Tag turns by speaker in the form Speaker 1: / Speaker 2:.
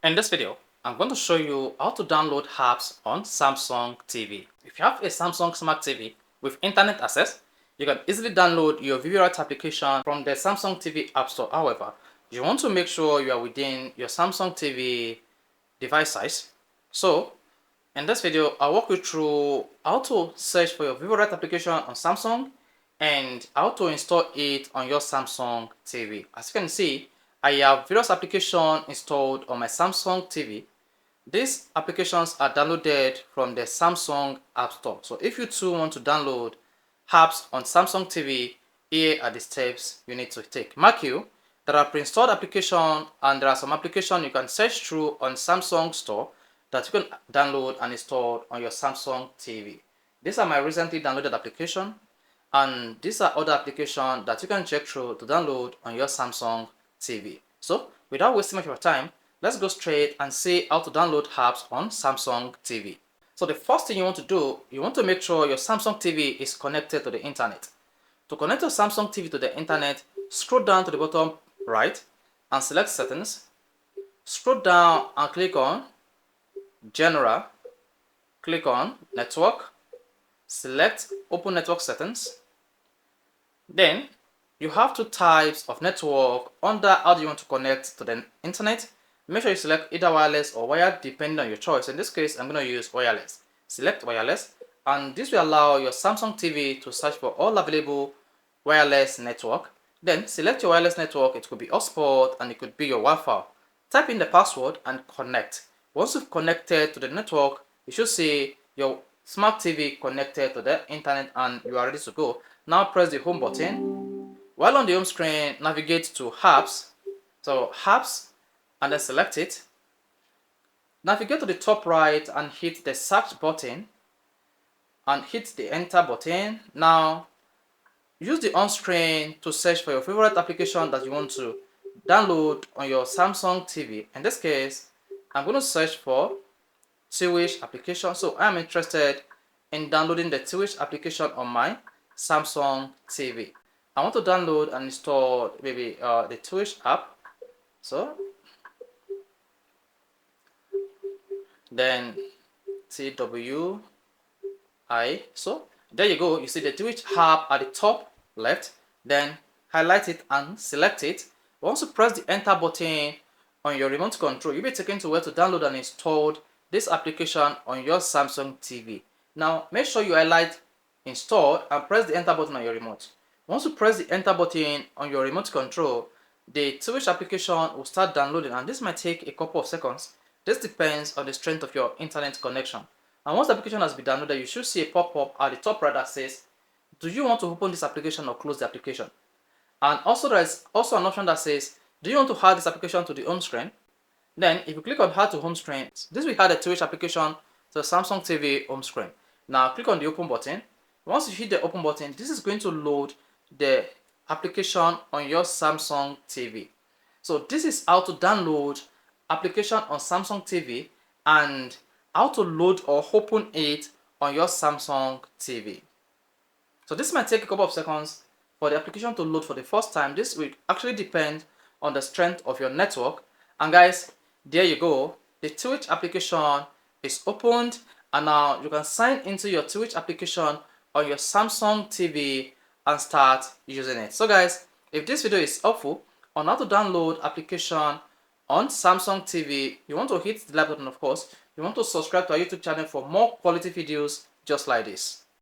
Speaker 1: In this video, I'm going to show you how to download apps on Samsung TV. If you have a Samsung Smart TV with internet access, you can easily download your VivoRite application from the Samsung TV App Store. However, you want to make sure you are within your Samsung TV device size. So, in this video, I'll walk you through how to search for your VivoRite application on Samsung and how to install it on your Samsung TV. As you can see, I have various applications installed on my Samsung TV. These applications are downloaded from the Samsung App Store. So if you too want to download apps on Samsung TV, here are the steps you need to take. Mark you, there are pre-installed applications and there are some applications you can search through on Samsung Store that you can download and install on your Samsung TV. These are my recently downloaded applications, and these are other applications that you can check through to download on your Samsung TV. So without wasting much of your time, let's go straight and see how to download apps on Samsung TV. So the first thing you want to do, you want to make sure your Samsung TV is connected to the internet. To connect your Samsung TV to the internet, scroll down to the bottom right and select Settings. Scroll down and click on General. Click on Network. Select Open Network Settings. Then you have two types of network under how do you want to connect to the internet. Make sure you select either wireless or wired depending on your choice. In this case, I'm going to use wireless. Select wireless, and this will allow your Samsung TV to search for all available wireless network. Then select your wireless network. It could be hotspot and it could be your Wi-Fi. Type in the password and connect. Once you've connected to the network, you should see your Smart TV connected to the internet and you are ready to go. Now press the home button. While on the home screen, navigate to apps. So apps, and then select it. Navigate to the top right and hit the search button and hit the enter button. Now use the on screen to search for your favorite application that you want to download on your Samsung TV. In this case, I'm going to search for Twitch application. So I'm interested in downloading the Twitch application on my Samsung TV. I want to download and install maybe the Twitch app. So then TWI. So there you go. You see the Twitch app at the top left. Then highlight it and select it. Once you press the enter button on your remote control, you'll be taken to where to download and install this application on your Samsung TV. Now make sure you highlight install and press the enter button on your remote. Once you press the enter button on your remote control, the Twitch application will start downloading, and this might take a couple of seconds. This depends on the strength of your internet connection. And once the application has been downloaded, you should see a pop-up at the top right that says, do you want to open this application or close the application? And also there is also an option that says, do you want to add this application to the home screen? Then if you click on add to home screen, this will add the Twitch application to the Samsung TV home screen. Now click on the open button. Once you hit the open button, this is going to load the application on your Samsung TV. So this is how to download application on Samsung TV and how to load or open it on your Samsung TV. So this might take a couple of seconds for the application to load for the first time. This will actually depend on the strength of your network. And guys, there you go. The Twitch application is opened, and now you can sign into your Twitch application on your Samsung TV and start using it. So guys, if this video is helpful on how to download application on Samsung TV, you want to hit the like button, of course. You want to subscribe to our YouTube channel for more quality videos just like this.